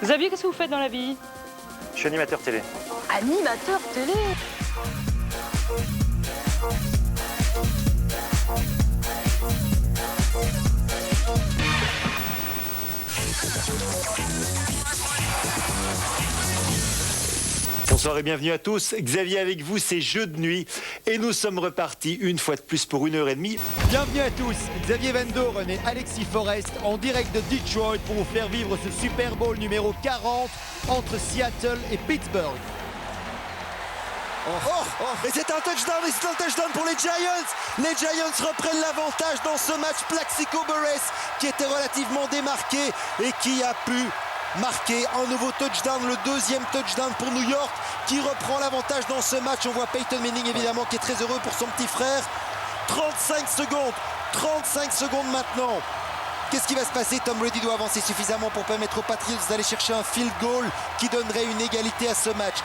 Xavier, qu'est-ce que vous faites dans la vie? Je suis animateur télé. Animateur télé? Bonsoir et bienvenue à tous. Xavier avec vous, c'est Jeux de nuit et nous sommes repartis une fois de plus pour 1h30. Bienvenue à tous, Xavier Van Doren et Alexis Forrest en direct de Detroit pour vous faire vivre ce Super Bowl numéro 40 entre Seattle et Pittsburgh. Et c'est un touchdown pour les Giants. Les Giants reprennent l'avantage dans ce match. Plaxico Burress qui était relativement démarqué et qui a pu marquer un nouveau touchdown, le deuxième touchdown pour New York qui reprend l'avantage dans ce match. On voit Peyton Manning évidemment qui est très heureux pour son petit frère. 35 secondes maintenant. Qu'est-ce qui va se passer? Tom Brady doit avancer suffisamment pour permettre aux Patriots d'aller chercher un field goal qui donnerait une égalité à ce match.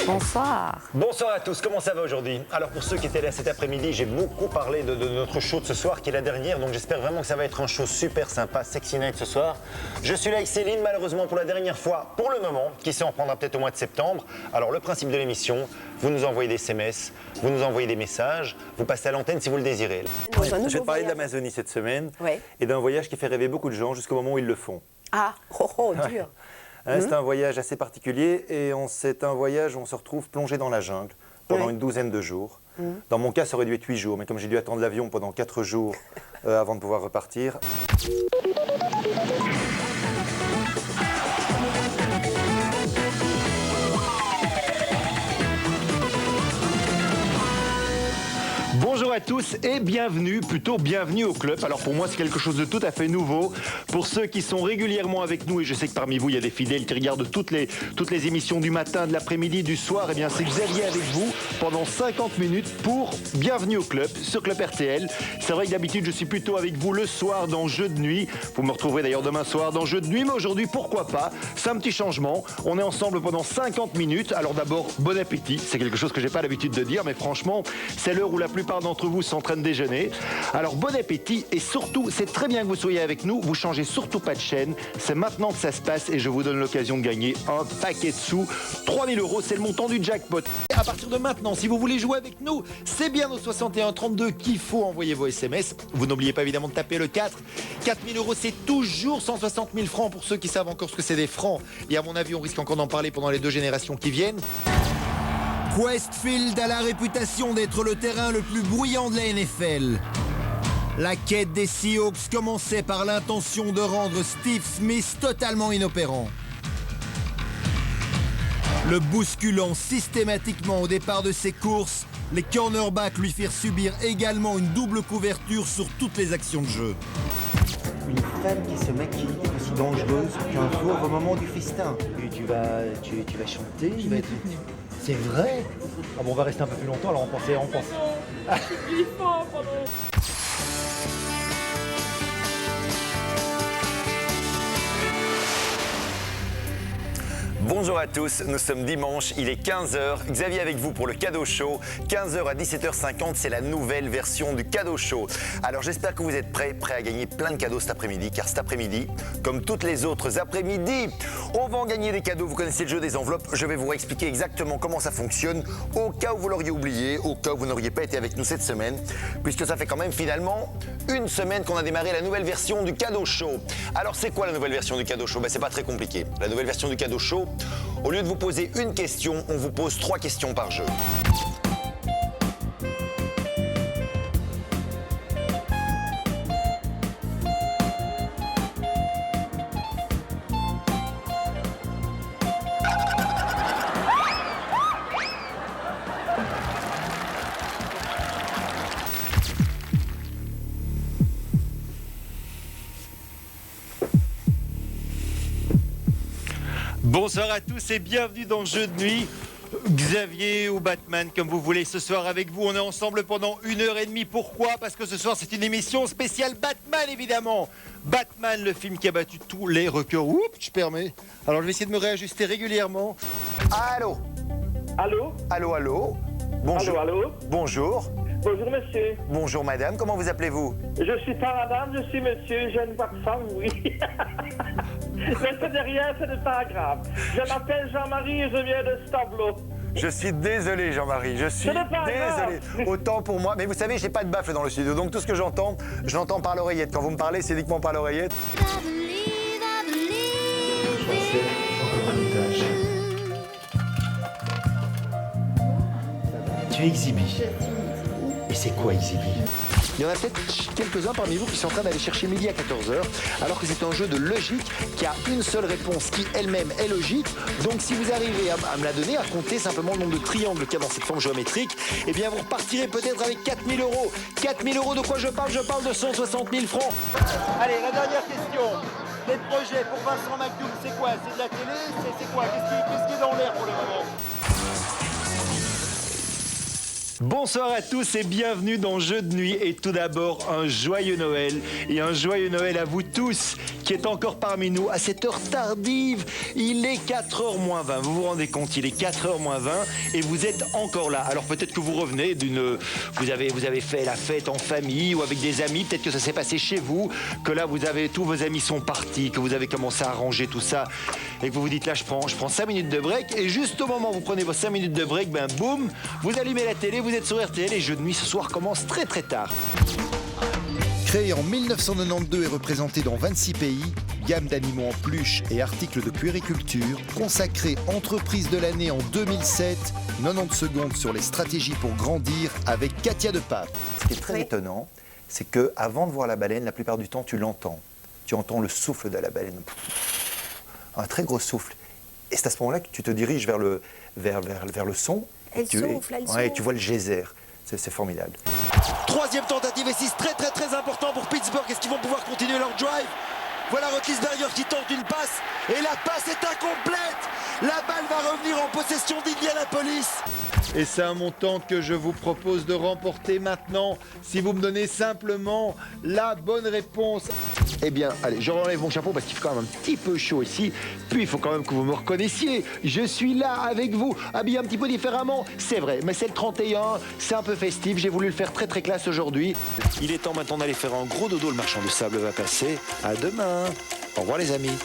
Bonsoir. Bonsoir à tous, comment ça va aujourd'hui? Alors pour ceux qui étaient là cet après-midi, j'ai beaucoup parlé de notre show de ce soir qui est la dernière, donc j'espère vraiment que ça va être un show super sympa, Sexy Night ce soir. Je suis là avec Céline, malheureusement pour la dernière fois, pour le moment, qui s'en reprendra peut-être au mois de septembre. Alors le principe de l'émission, vous nous envoyez des SMS, vous nous envoyez des messages, vous passez à l'antenne si vous le désirez. Je vais te parler de l'Amazonie cette semaine et d'un voyage qui fait rêver beaucoup de gens jusqu'au moment où ils le font. Ah, dur. C'est un voyage assez particulier et c'est un voyage où on se retrouve plongé dans la jungle pendant une douzaine de jours. Dans mon cas, ça aurait dû être 8 jours, mais comme j'ai dû attendre l'avion pendant 4 jours avant de pouvoir repartir. Bonjour à tous et bienvenue au club. Alors pour moi c'est quelque chose de tout à fait nouveau. Pour ceux qui sont régulièrement avec nous, et je sais que parmi vous il y a des fidèles qui regardent toutes les émissions du matin, de l'après-midi, du soir, et bien c'est Xavier avec vous pendant 50 minutes pour Bienvenue au club, sur Club RTL. C'est vrai que d'habitude je suis plutôt avec vous le soir dans Jeux de nuit. Vous me retrouverez d'ailleurs demain soir dans Jeux de nuit, mais aujourd'hui pourquoi pas, c'est un petit changement. On est ensemble pendant 50 minutes. Alors d'abord bon appétit, c'est quelque chose que j'ai pas l'habitude de dire, mais franchement c'est l'heure où la plupart d'entre vous sont en train de déjeuner. Alors bon appétit et surtout, c'est très bien que vous soyez avec nous. Vous changez surtout pas de chaîne. C'est maintenant que ça se passe et je vous donne l'occasion de gagner un paquet de sous. 3 000 €, c'est le montant du jackpot. Et à partir de maintenant, si vous voulez jouer avec nous, c'est bien au 61 32 qu'il faut envoyer vos SMS. Vous n'oubliez pas évidemment de taper le 4. 4 000 €, c'est toujours 160 000 francs pour ceux qui savent encore ce que c'est des francs. Et à mon avis, on risque encore d'en parler pendant les 2 générations qui viennent. Westfield a la réputation d'être le terrain le plus bruyant de la NFL. La quête des Seahawks commençait par l'intention de rendre Steve Smith totalement inopérant. Le bousculant systématiquement au départ de ses courses, les cornerbacks lui firent subir également une double couverture sur toutes les actions de jeu. Une femme qui se maquille est aussi dangereuse qu'un pauvre au moment du festin. Et tu vas chanter, C'est vrai? Ah bon, on va rester un peu plus longtemps, alors on pense. Bonjour à tous, nous sommes dimanche, il est 15h. Xavier avec vous pour le cadeau show. 15h à 17h50, c'est la nouvelle version du cadeau show. Alors j'espère que vous êtes prêts à gagner plein de cadeaux cet après-midi, car cet après-midi, comme toutes les autres après-midi, on va en gagner des cadeaux. Vous connaissez le jeu des enveloppes, je vais vous réexpliquer exactement comment ça fonctionne, au cas où vous l'auriez oublié, au cas où vous n'auriez pas été avec nous cette semaine, puisque ça fait quand même finalement une semaine qu'on a démarré la nouvelle version du cadeau show. Alors c'est quoi la nouvelle version du cadeau show? C'est pas très compliqué. La nouvelle version du cadeau show, au lieu de vous poser une question, on vous pose 3 questions par jeu. Bonsoir à tous et bienvenue dans Jeux de nuit. Xavier ou Batman, comme vous voulez, ce soir avec vous. On est ensemble pendant 1h30. Pourquoi? Parce que ce soir, c'est une émission spéciale Batman, évidemment. Batman, le film qui a battu tous les records. Oups, je permets. Alors, je vais essayer de me réajuster régulièrement. Allô? Allô? Allô, allô. Bonjour. Allô, allô? Bonjour. Bonjour monsieur. Bonjour madame, comment vous appelez-vous? Je suis pas madame, je suis monsieur, je ne vois que femme, oui. Mais ce n'est rien, ce n'est pas grave. Je m'appelle Jean-Marie et je viens de Stablo. Je suis désolé Jean-Marie, je suis Ce n'est pas désolé. grave. Autant pour moi, mais vous savez, j'ai pas de baffle dans le studio, donc tout ce que j'entends, je l'entends par l'oreillette. Quand vous me parlez, c'est uniquement par l'oreillette. Tu es exhibi. Et c'est quoi exhibi? Il y en a peut-être quelques-uns parmi vous qui sont en train d'aller chercher midi à 14h, alors que c'est un jeu de logique qui a une seule réponse qui elle-même est logique. Donc si vous arrivez à me la donner, à compter simplement le nombre de triangles qu'il y a dans cette forme géométrique, eh bien vous repartirez peut-être avec 4 000 euros. 4 000 euros, de quoi je parle? Je parle de 160 000 francs. Allez, la dernière question. Les projets pour Vincent McDoom, c'est quoi? C'est de la télé? C'est quoi? Qu'est-ce qui est dans l'air pour le moment? Bonsoir à tous et bienvenue dans Jeux de nuit. Et tout d'abord, un joyeux Noël. Et un joyeux Noël à vous tous qui êtes encore parmi nous à cette heure tardive. Il est 4h moins 20. Vous vous rendez compte, il est 4h moins 20 et vous êtes encore là. Alors peut-être que vous revenez d'une... Vous avez fait la fête en famille ou avec des amis. Peut-être que ça s'est passé chez vous. Que là, tous vos amis sont partis. Que vous avez commencé à arranger tout ça. Et que vous vous dites là, je prends 5 minutes de break. Et juste au moment où vous prenez vos 5 minutes de break, ben boum, vous allumez la télé, vous êtes sur RTL et Jeux de nuit ce soir commence très très tard. Créé en 1992 et représenté dans 26 pays, gamme d'animaux en peluche et articles de puériculture, consacré entreprise de l'année en 2007, 90 secondes sur les stratégies pour grandir avec Katia Depape. Ce qui est très étonnant, c'est qu'avant de voir la baleine, la plupart du temps, tu l'entends. Tu entends le souffle de la baleine. Un très gros souffle. Et c'est à ce moment-là que tu te diriges vers le son. Elle souffle, elle souffle. Tu vois le geyser. C'est formidable. Troisième tentative et 6, très important pour Pittsburgh. Est-ce qu'ils vont pouvoir continuer leur drive? Voilà Roethlisberger qui tente une passe et la passe est incomplète. La balle va revenir en possession d'Indianapolis. Et c'est un montant que je vous propose de remporter maintenant si vous me donnez simplement la bonne réponse. Eh bien, allez, je renlève mon chapeau parce qu'il fait quand même un petit peu chaud ici. Puis, il faut quand même que vous me reconnaissiez. Je suis là avec vous, habillé un petit peu différemment. C'est vrai, mais c'est le 31, c'est un peu festif. J'ai voulu le faire très très classe aujourd'hui. Il est temps maintenant d'aller faire un gros dodo. Le marchand de sable va passer. À demain. Au revoir les amis.